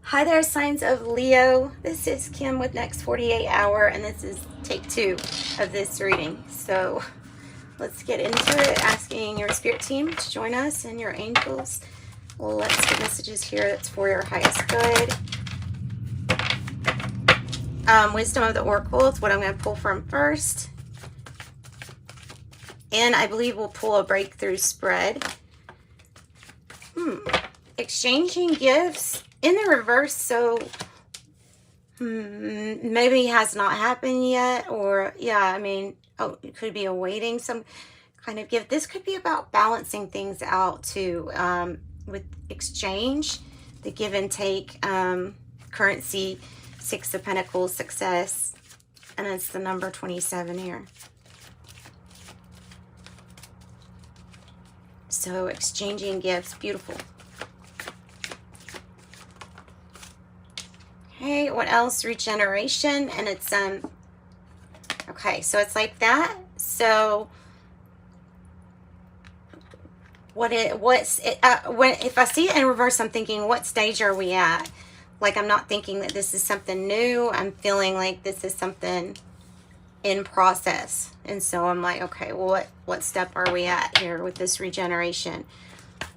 Hi there, signs of Leo. This is Kim with Next 48 Hour, and this is take 2 of this reading. So let's get into it, asking your spirit team to join us and your angels. Let's get messages here that's for your highest good. Wisdom of the Oracle is what I'm going to pull from first. And I believe we'll pull a breakthrough spread. Exchanging gifts in the reverse, so maybe has not happened yet, or it could be awaiting some kind of gift. This could be about balancing things out too, with exchange, the give and take, currency, 6 of Pentacles, success, and it's the number 27 here. So exchanging gifts, beautiful. Okay, what else? Regeneration, and it's okay, so it's like that. So if I see it in reverse, I'm thinking, what stage are we at? Like, I'm not thinking that this is something new. I'm feeling like this is something in process. And so I'm like, okay, well, what step are we at here with this regeneration?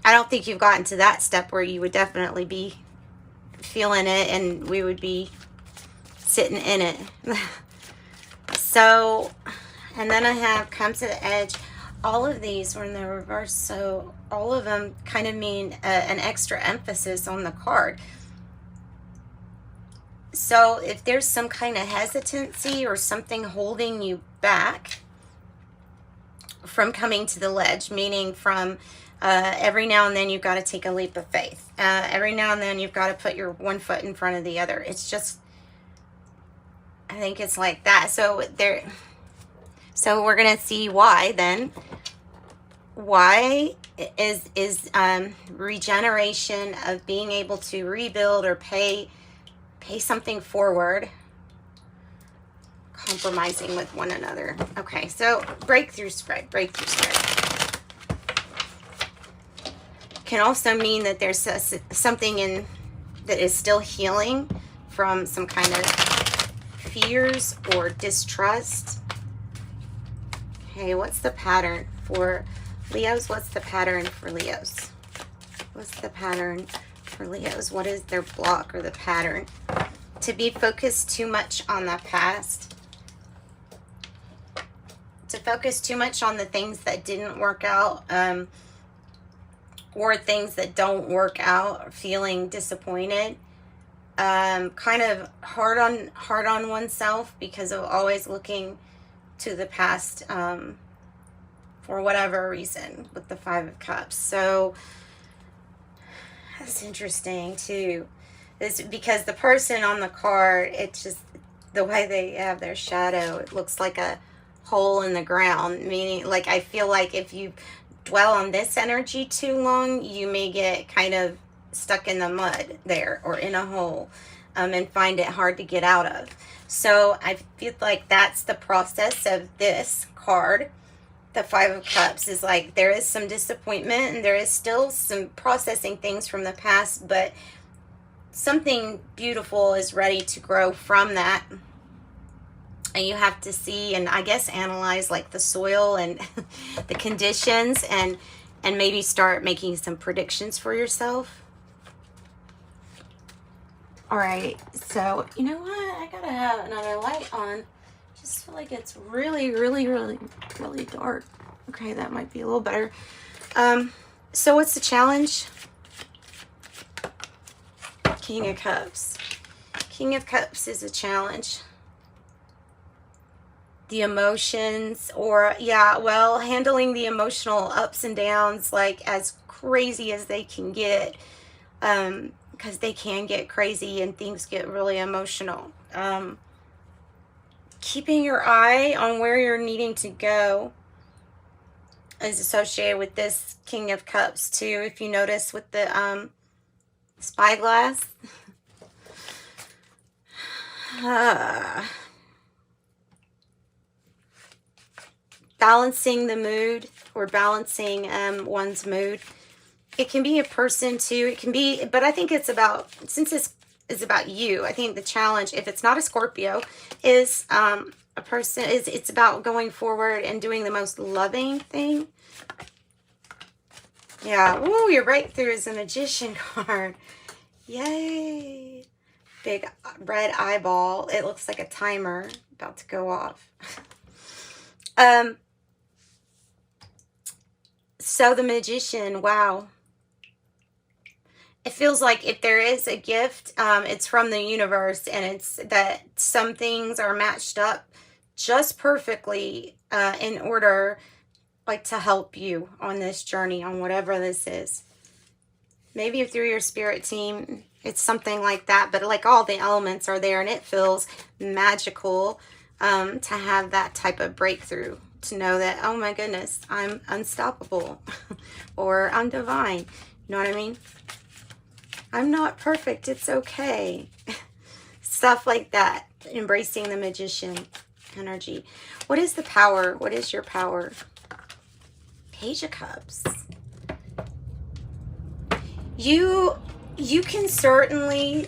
I don't think you've gotten to that step where you would definitely be feeling it and we would be sitting in it. So, and then I have come to the edge. All of these were in the reverse, so all of them kind of mean an extra emphasis on the card. So if there's some kind of hesitancy or something holding you back from coming to the ledge, meaning from every now and then you've got to take a leap of faith. Every now and then you've got to put your one foot in front of the other. It's just, I think it's like that. So we're going to see why then. Why is regeneration of being able to rebuild or pay something forward, compromising with one another. Okay, so breakthrough spread. Can also mean that there's something in that is still healing from some kind of fears or distrust. Okay, what's the pattern for Leos? What's the pattern for Leos? What's the pattern for Leos? What is their block or the pattern? To be focused too much on the past. To focus too much on the things that didn't work out, or things that don't work out, or feeling disappointed. Kind of hard on oneself because of always looking to the past, for whatever reason, with the 5 of Cups. So that's interesting too. It's because the person on the card, it's just the way they have their shadow, it looks like a hole in the ground, meaning, like, I feel like if you dwell on this energy too long, you may get kind of stuck in the mud there, or in a hole, and find it hard to get out of. So I feel like that's the process of this card. The 5 of Cups is like, there is some disappointment and there is still some processing things from the past, but something beautiful is ready to grow from that. And you have to see and I guess analyze like the soil and the conditions, and maybe start making some predictions for yourself. All right, so you know what? I gotta have another light on. Just feel like it's really dark. Okay, that might be a little better. So what's the challenge? King of Cups. King of Cups is a challenge. The emotions, or handling the emotional ups and downs, like as crazy as they can get, because they can get crazy and things get really emotional. Keeping your eye on where you're needing to go is associated with this King of Cups too. If you notice with the spyglass. Balancing the mood, or balancing one's mood. It can be a person too. It can be, but I think it's about, since it's is about you. I think the challenge, if it's not a Scorpio, is a person, it's about going forward and doing the most loving thing. Yeah, ooh, your breakthrough is a Magician card. Yay. Big red eyeball. It looks like a timer about to go off. So the Magician, wow. It feels like if there is a gift, it's from the universe, and it's that some things are matched up just perfectly in order, like, to help you on this journey, on whatever this is. Maybe through your spirit team, it's something like that, but like all the elements are there, and it feels magical to have that type of breakthrough, to know that, oh my goodness, I'm unstoppable or I'm divine. You know what I mean? I'm not perfect, it's okay. Stuff like that. Embracing the Magician energy. What is the power? What is your power? Page of Cups. You can certainly,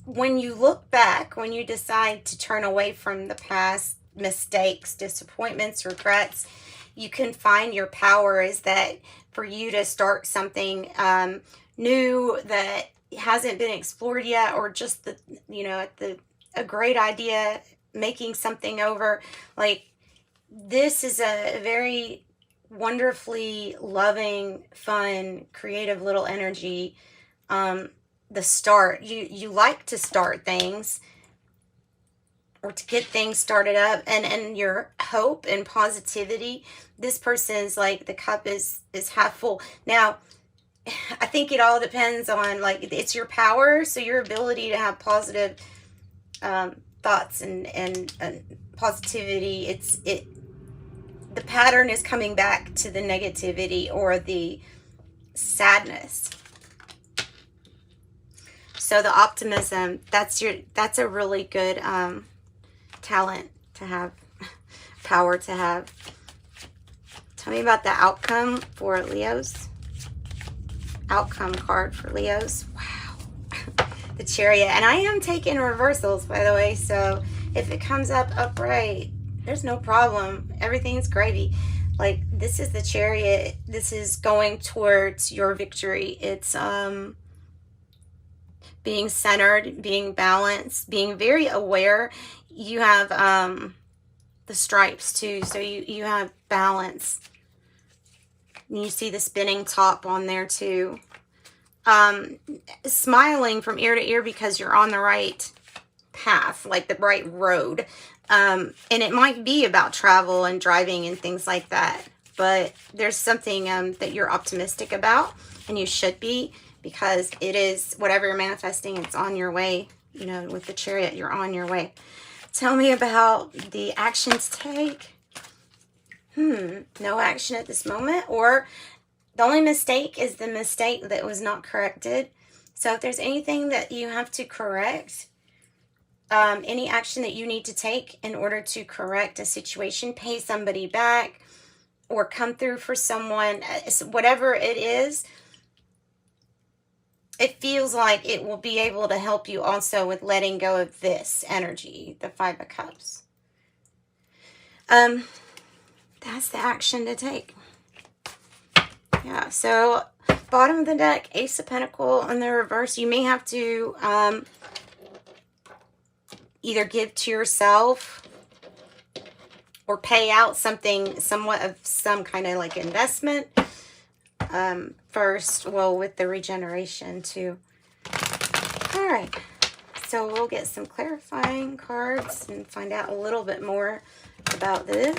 when you look back, when you decide to turn away from the past mistakes, disappointments, regrets, you can find your power is that for you to start something new that hasn't been explored yet, or just the, you know, a great idea, making something over. Like, this is a very wonderfully loving, fun, creative little energy. The start, you like to start things, or to get things started up, and your hope and positivity. This person's like, the cup is half full. Now, I think it all depends on, like, it's your power, so your ability to have positive thoughts and positivity. The pattern is coming back to the negativity or the sadness. So the optimism, that's a really good talent to have, power to have. Tell me about the outcome for Leos. Outcome card for Leos. Wow. The Chariot. And I am taking reversals, by the way, so if it comes up upright, there's no problem. Everything's gravy. Like, this is the Chariot. This is going towards your victory. It's being centered, being balanced, being very aware. You have the stripes too, so you have balance. And you see the spinning top on there too. Smiling from ear to ear because you're on the right path, like the right road. And it might be about travel and driving and things like that, but there's something that you're optimistic about, and you should be, because it is, whatever you're manifesting, it's on your way. You know, with the Chariot, you're on your way. Tell me about the actions take. No action at this moment, or the only mistake is the mistake that was not corrected. So if there's anything that you have to correct, any action that you need to take in order to correct a situation, pay somebody back, or come through for someone, whatever it is, it feels like it will be able to help you also with letting go of this energy, the Five of Cups. That's the action to take. Yeah, so bottom of the deck, Ace of Pentacles in the reverse. You may have to either give to yourself or pay out something, somewhat of some kind of like investment first. Well, with the regeneration too. All right, so we'll get some clarifying cards and find out a little bit more about this.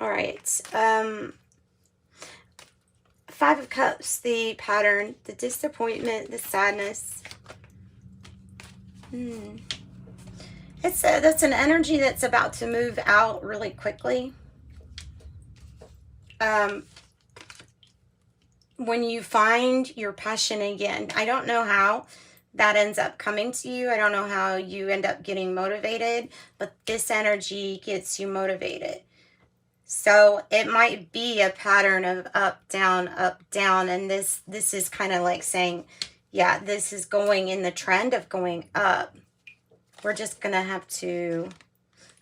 All right, Five of Cups, the pattern, the disappointment, the sadness. That's an energy that's about to move out really quickly. When you find your passion again, I don't know how that ends up coming to you. I don't know how you end up getting motivated, but this energy gets you motivated. So it might be a pattern of up, down, and this is kind of like saying, yeah, this is going in the trend of going up. We're just going to have to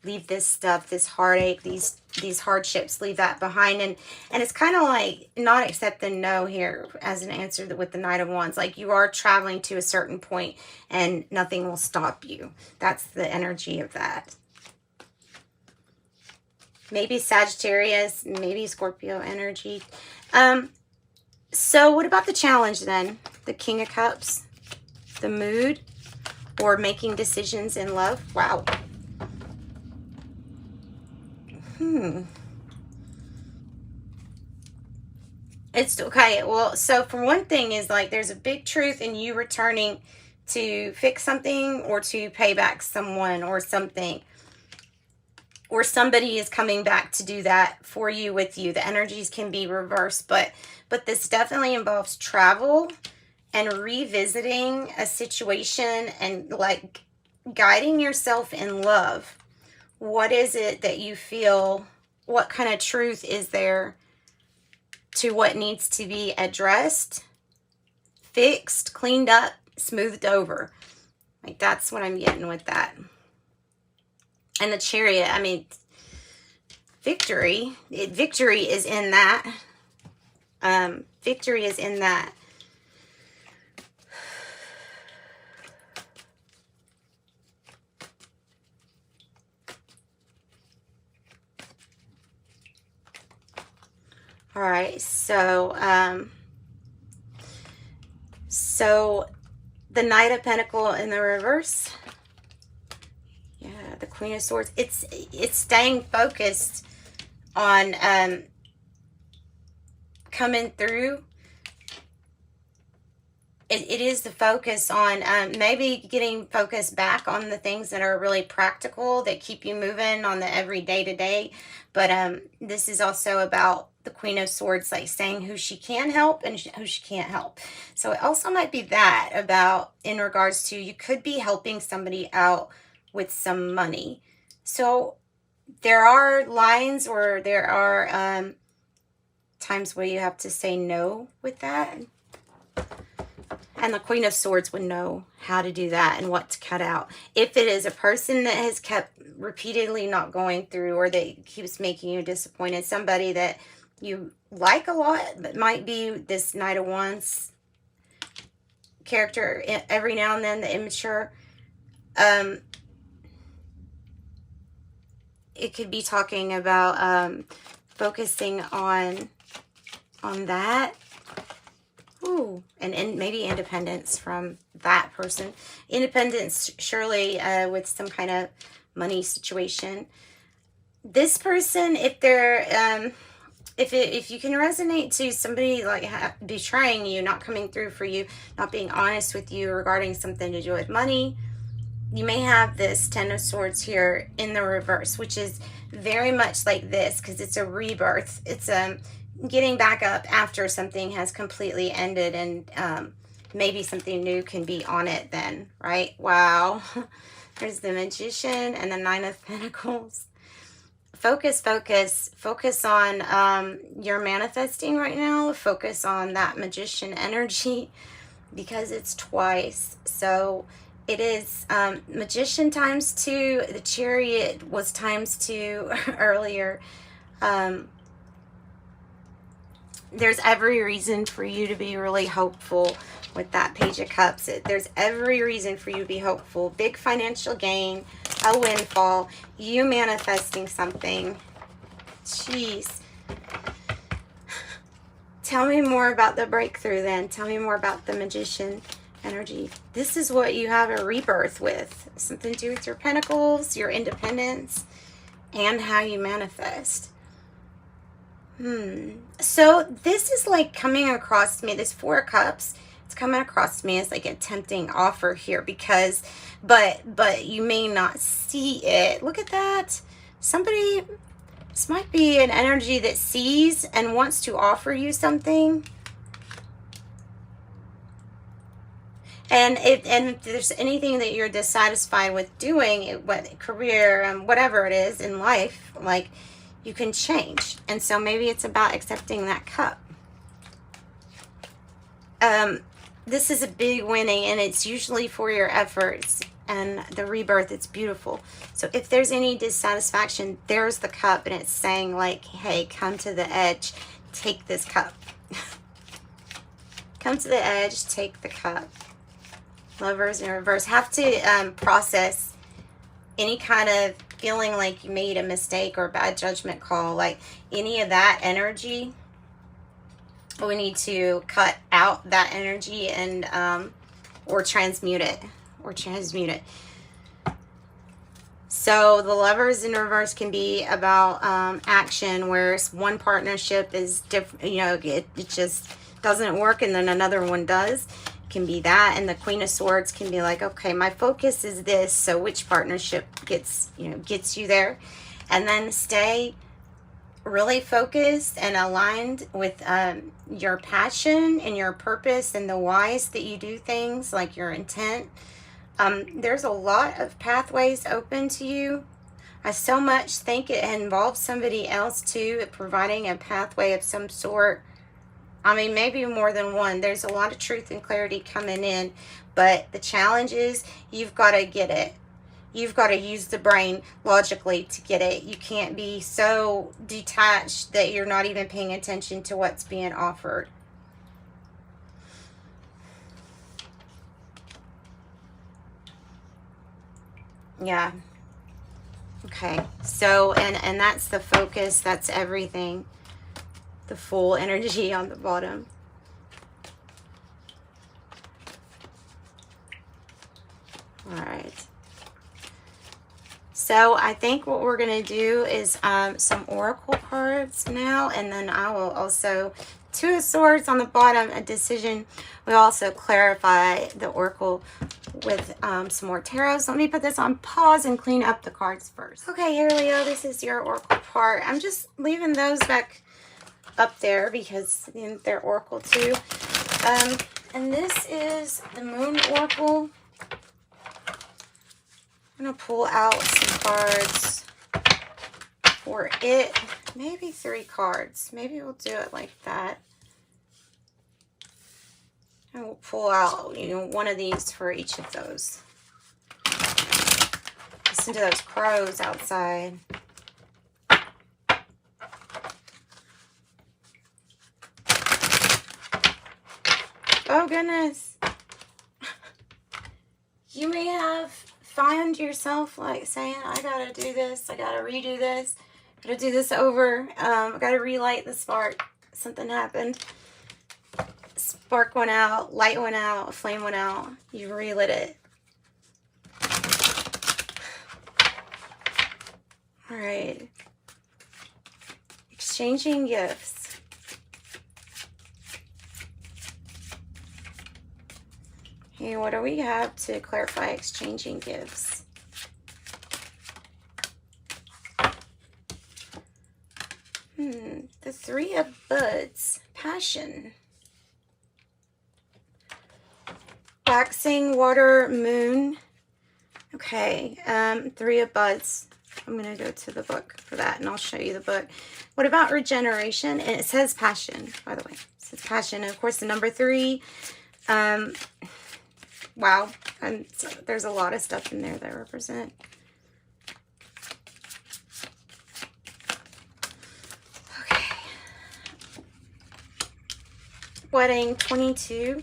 leave this stuff, this heartache, these hardships, leave that behind. And it's kind of like not accepting no here as an answer with the Knight of Wands. Like you are traveling to a certain point and nothing will stop you. That's the energy of that. Maybe Sagittarius, maybe Scorpio energy. So what about the challenge then? The King of Cups, the mood, or making decisions in love? Wow. It's okay. Well, so for one thing is like there's a big truth in you returning to fix something or to pay back someone or something. Or somebody is coming back to do that for you, with you. The energies can be reversed, but this definitely involves travel and revisiting a situation and like guiding yourself in love. What is it that you feel? What kind of truth is there to what needs to be addressed, fixed, cleaned up, smoothed over? Like that's what I'm getting with that. And the Chariot, I mean, victory. Victory is in that. Victory is in that. All right, so the Knight of Pentacles in the reverse. Yeah, the Queen of Swords. It's staying focused on coming through. It is the focus on maybe getting focused back on the things that are really practical, that keep you moving on the every day-to-day. But this is also about the Queen of Swords, like saying who she can help and who she can't help. So it also might be that about in regards to you could be helping somebody out with some money. So there are lines or there are times where you have to say no with that. And the Queen of Swords would know how to do that and what to cut out. If it is a person that has kept repeatedly not going through, or that keeps making you disappointed, somebody that you like a lot, but might be this Knight of Wands character every now and then, the immature. It could be talking about focusing on that. Ooh, and maybe independence from that person. Independence, surely, with some kind of money situation. This person, if they're, if you can resonate to somebody like betraying you, not coming through for you, not being honest with you regarding something to do with money, you may have this Ten of Swords here in the reverse, which is very much like this, because it's a rebirth. It's getting back up after something has completely ended, and maybe something new can be on it then, right? Wow. There's the Magician and the Nine of Pentacles. Focus on your manifesting right now. Focus on that Magician energy, because it's twice. So it is Magician ×2. The Chariot was ×2 earlier. There's every reason for you to be really hopeful with that Page of Cups. There's every reason for you to be hopeful. Big financial gain, a windfall, you manifesting something. Jeez. Tell me more about the breakthrough then. Tell me more about the Magician energy. This is what you have a rebirth with. Something to do with your pentacles, your independence, and how you manifest. So this is like coming across me, this Four of Cups, it's coming across me as like a tempting offer here, because, but you may not see it. Look at that. Somebody, this might be an energy that sees and wants to offer you something. And if there's anything that you're dissatisfied with doing, what career, whatever it is in life, like, you can change. And so maybe it's about accepting that cup. This is a big winning, and it's usually for your efforts and the rebirth. It's beautiful. So if there's any dissatisfaction, there's the cup, and it's saying like, hey, come to the edge, take this cup. Come to the edge, take the cup. Lovers in reverse. Have to process any kind of feeling like you made a mistake or a bad judgment call, like any of that energy. We need to cut out that energy and or transmute it. So the lovers in reverse can be about action, whereas one partnership is different, you know, it just doesn't work and then another one does. It can be that. And the Queen of Swords can be like, okay, my focus is this, so which partnership gets you there? And then stay really focused and aligned with your passion and your purpose and the whys that you do things, like your intent. There's a lot of pathways open to you. I so much think it involves somebody else too, providing a pathway of some sort. I mean, maybe more than one. There's a lot of truth and clarity coming in, but the challenge is you've got to get it. You've got to use the brain logically to get it. You can't be so detached that you're not even paying attention to what's being offered. Yeah. Okay. So, and that's the focus. That's everything. The full energy on the bottom. All right. So I think what we're going to do is some oracle cards now, and then I will also, Two of Swords on the bottom, a decision. We'll also clarify the oracle with some more tarot. So let me put this on pause and clean up the cards first. Okay, here, Leo, this is your oracle part. I'm just leaving those back up there because they're oracle too. And this is the Moon Oracle. I'm going to pull out some cards for it. Maybe 3 cards. Maybe we'll do it like that. And we'll pull out, one of these for each of those. Listen to those crows outside. Oh, goodness. You may have found yourself like saying, I gotta do this, I gotta redo this, I gotta do this over, I gotta relight the spark. Something happened. Spark went out, light went out, flame went out. You relit it. All right. Exchanging gifts. Okay, what do we have to clarify exchanging gifts? The 3 of Buds. Passion. Waxing, water, moon. Okay, 3 of Buds. I'm going to go to the book for that, and I'll show you the book. What about regeneration? And it says passion, by the way. It says passion. And, of course, the number 3. Wow. And so there's a lot of stuff in there that represent. Okay. Wedding 22.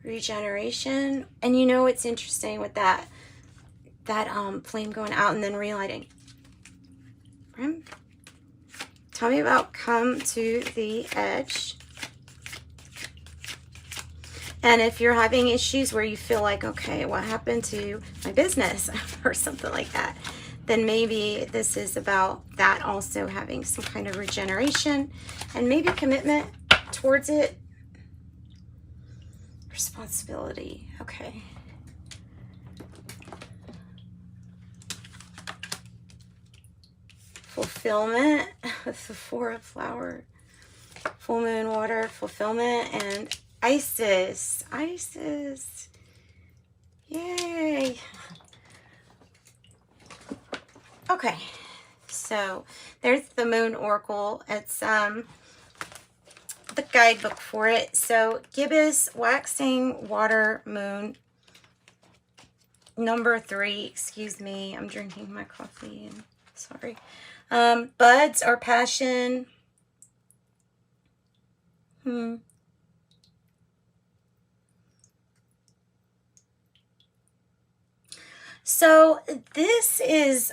Regeneration. And it's interesting with that flame going out and then relighting. Tell me about come to the edge. And if you're having issues where you feel like, okay, what happened to my business or something like that, then maybe this is about that also having some kind of regeneration and maybe commitment towards it. Responsibility. Okay. Fulfillment with the 4 of Flower. Full moon, water, fulfillment, and Isis. Yay. Okay. So there's the Moon Oracle. It's the guidebook for it. So gibbous, waxing, water, moon. Number 3, excuse me, I'm drinking my coffee. Sorry. Buds or passion. So this is,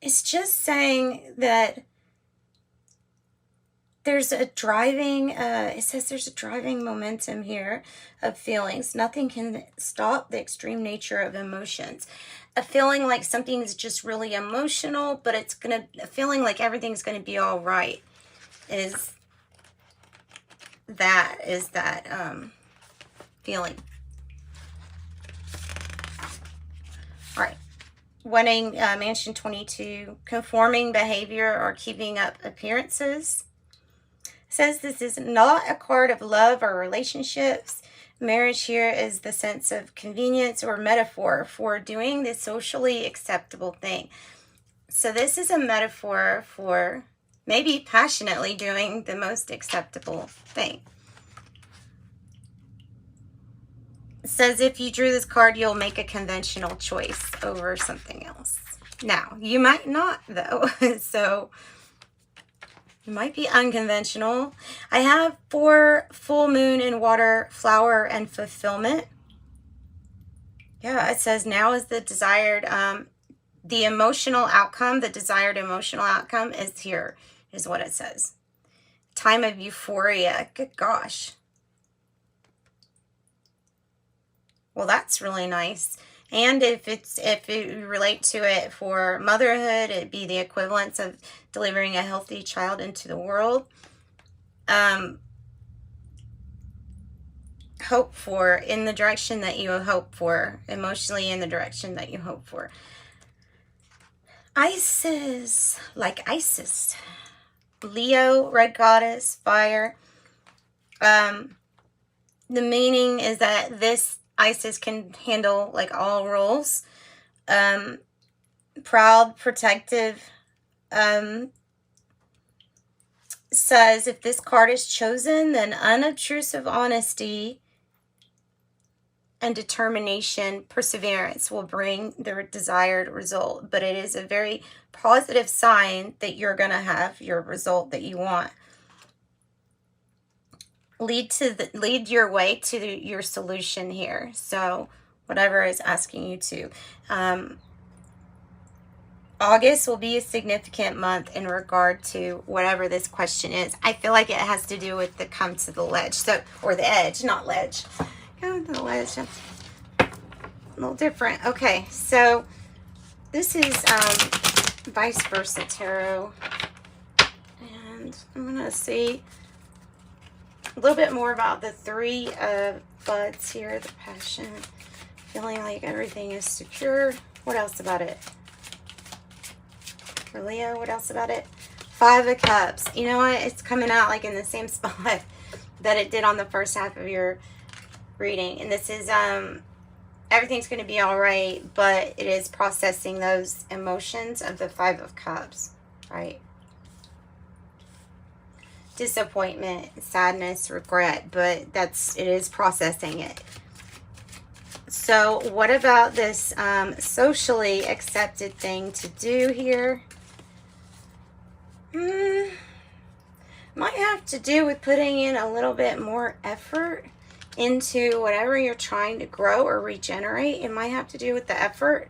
it's just saying that there's a driving, it says there's a driving momentum here of feelings. Nothing can stop the extreme nature of emotions. A feeling like something is just really emotional, but it's going to, a feeling like everything's going to be all right is that feeling. All right. Wedding Mansion 22, conforming behavior or keeping up appearances. Says this is not a card of love or relationships. Marriage here is the sense of convenience or metaphor for doing the socially acceptable thing. So this is a metaphor for maybe passionately doing the most acceptable thing. It says if you drew this card, you'll make a conventional choice over something else. Now, you might not, though. So it might be unconventional. I have 4 full moon in water, flower, and fulfillment. Yeah, it says now is the desired, the emotional outcome, the desired emotional outcome is here, is what it says. Time of euphoria. Good gosh. Well, that's really nice. And if you relate to it for motherhood, it'd be the equivalence of delivering a healthy child into the world. Hope for, in the direction that you hope for, emotionally in the direction that you hope for. Isis, like Isis. Leo, red goddess, fire. The meaning is that this Isis can handle like all roles. Proud, protective. Says if this card is chosen, then unobtrusive honesty and determination, perseverance will bring the desired result. But it is a very positive sign that you're going to have your result that you want. Lead your way to your solution here. So whatever is asking you to. August will be a significant month in regard to whatever this question is. I feel like it has to do with the come to the ledge. So, or the edge, not ledge. Come to the ledge. A little different. Okay, so this is vice versa tarot. And I'm going to see a little bit more about the 3 buds here. The passion. Feeling like everything is secure. What else about it? For Leo, what else about it? 5 of Cups. You know what? It's coming out like in the same spot that it did on the first half of your reading. And this is, everything's going to be all right, but it is processing those emotions of the 5 of Cups, right? Disappointment, sadness, regret, but it is processing it. So what about this socially accepted thing to do here? Might have to do with putting in a little bit more effort into whatever you're trying to grow or regenerate. It might have to do with the effort.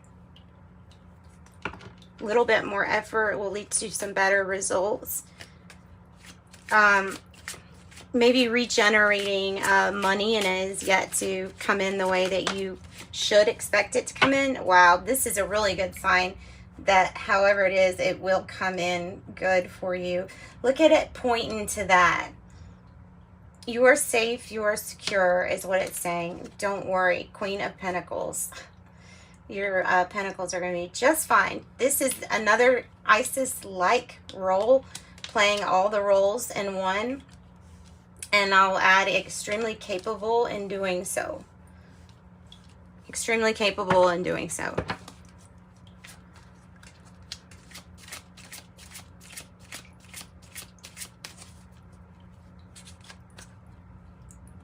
A little bit more effort will lead to some better results. Maybe regenerating money, and it is yet to come in the way that you should expect it to come in. Wow, this is a really good sign that however it is, it will come in good for you. Look at it pointing to that. You are safe, you are secure is what it's saying. Don't worry, Queen of Pentacles. Your pentacles are going to be just fine. This is another Isis-like role, playing all the roles in one. And I'll add extremely capable in doing so. Extremely capable in doing so.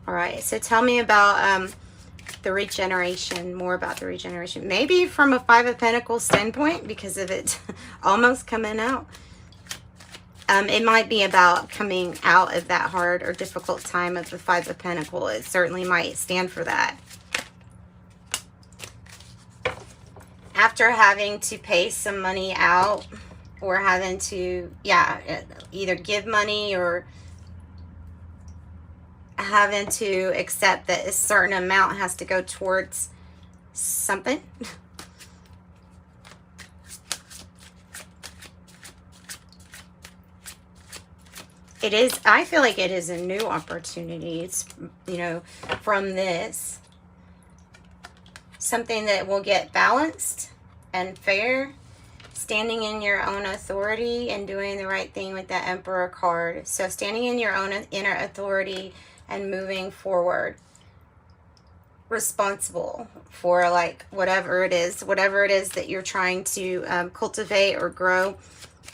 All right, so tell me about the regeneration, more about the regeneration. Maybe from a Five of Pentacles standpoint, because of it almost coming out. It might be about coming out of that hard or difficult time of the Five of Pentacles. It certainly might stand for that. After having to pay some money out, or having to, yeah, either give money or having to accept that a certain amount has to go towards something. It is, I feel like it is a new opportunity. It's, you know, from this. Something that will get balanced and fair. Standing in your own authority and doing the right thing with that Emperor card. So standing in your own inner authority and moving forward. Responsible for like whatever it is that you're trying to cultivate or grow.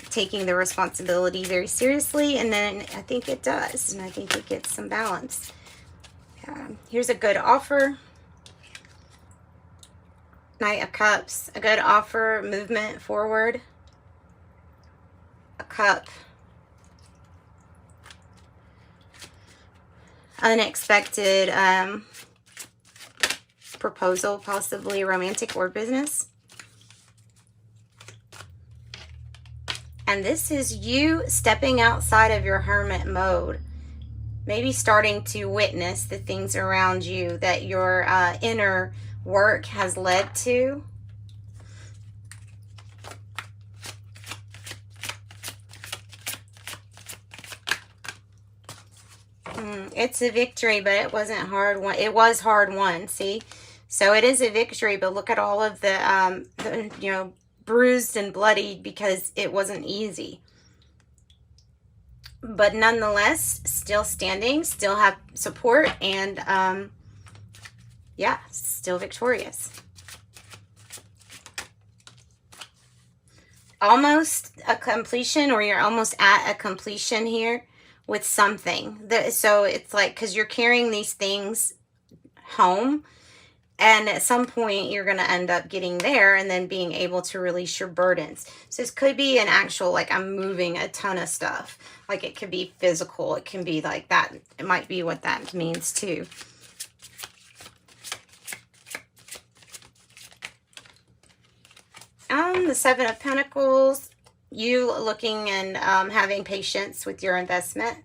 Taking the responsibility very seriously, and then I think it does, and I think it gets some balance. Here's a good offer. Knight of Cups, a good offer, movement forward. A cup. Unexpected proposal, possibly romantic or business. And this is you stepping outside of your hermit mode. Maybe starting to witness the things around you that your inner work has led to. It's a victory, but it wasn't hard won. It was hard won, see? So it is a victory, but look at all of the you know, bruised and bloody because it wasn't easy. But nonetheless, still standing, still have support, and yeah, still victorious. Almost a completion, or you're almost at a completion here with something. So it's like, because you're carrying these things home, and at some point, you're going to end up getting there and then being able to release your burdens. So this could be an actual, like, I'm moving a ton of stuff. Like, it could be physical. It can be like that. It might be what that means, too. The Seven of Pentacles. You looking and having patience with your investment.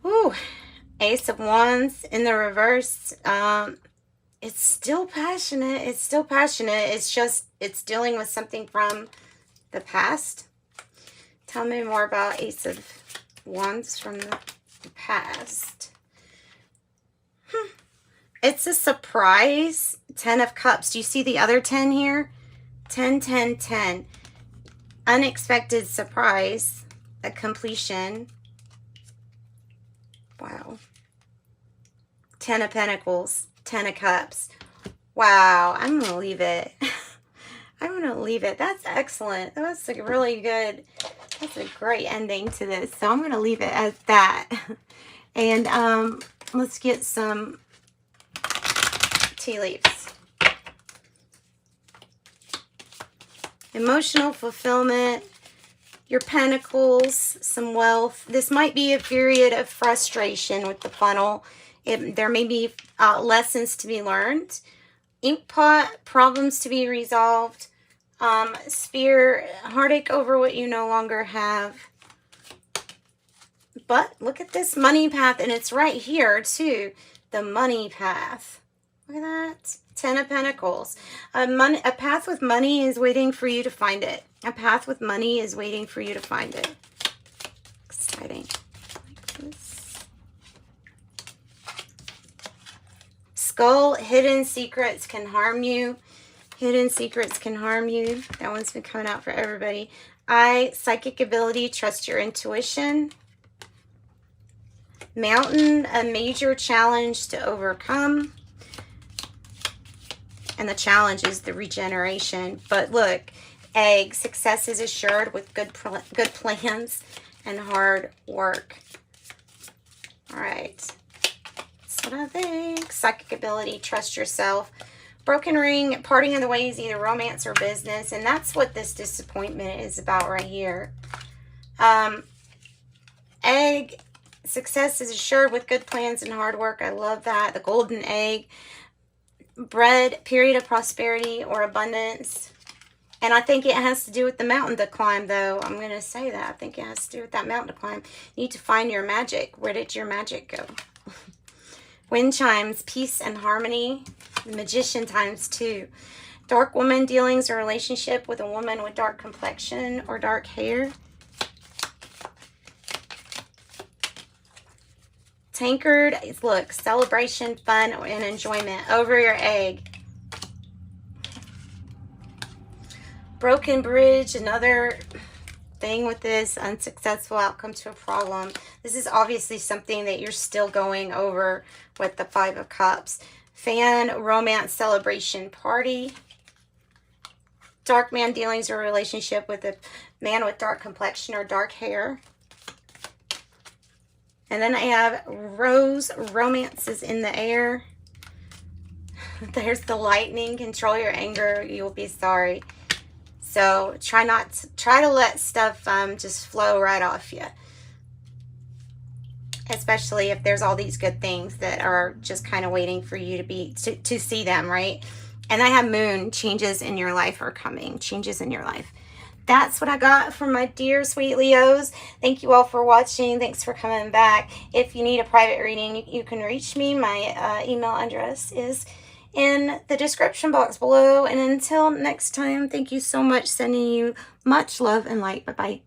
Ooh. Ace of Wands in the reverse. It's still passionate. It's still passionate. It's just, it's dealing with something from the past. Tell me more about Ace of Wands from the past. It's a surprise. 10 of Cups. Do you see the other 10 here? 10, 10, 10. Unexpected surprise. A completion. Wow. 10 of Pentacles, 10 of Cups. Wow, I'm going to leave it. I'm going to leave it. That's excellent. That's a really good, that's a great ending to this. So I'm going to leave it as that. And let's get some tea leaves. Emotional fulfillment. Your pentacles, some wealth. This might be a period of frustration with the funnel. There may be lessons to be learned. Inkpot, problems to be resolved. Spear, heartache over what you no longer have. But look at this money path, and it's right here too. The money path. Look at that. 10 of Pentacles. A path with money is waiting for you to find it. A path with money is waiting for you to find it. Exciting. Like this. Skull, hidden secrets can harm you. Hidden secrets can harm you. That one's been coming out for everybody. Psychic ability, trust your intuition. Mountain, a major challenge to overcome. And the challenge is the regeneration. But look, Egg, success is assured with good plans and hard work. All right. That's what I think. Psychic ability, trust yourself. Broken ring, parting of the ways, either romance or business. And that's what this disappointment is about right here. Egg, success is assured with good plans and hard work. I love that. The golden egg. Bread, period of prosperity or abundance. And I think it has to do with the mountain to climb, though. I'm going to say that. I think it has to do with that mountain to climb. You need to find your magic. Where did your magic go? Wind chimes, peace and harmony. The magician times 2. Dark woman dealings or relationship with a woman with dark complexion or dark hair. Tankard, look, celebration, fun, and enjoyment over your egg. Broken bridge, another thing with this, unsuccessful outcome to a problem. This is obviously something that you're still going over with the 5 of Cups. Fan, romance, celebration, party. Dark man dealings or relationship with a man with dark complexion or dark hair. And then I have rose, romances in the air. There's the lightning, control your anger, you'll be sorry. So try to let stuff just flow right off you. Especially if there's all these good things that are just kind of waiting for you to see them, right? And I have moon, changes in your life are coming, changes in your life. That's what I got for my dear sweet Leos. Thank you all for watching. Thanks for coming back. If you need a private reading, you can reach me. My email address is in the description box below. And until next time, thank you so much. Sending you much love and light. Bye-bye.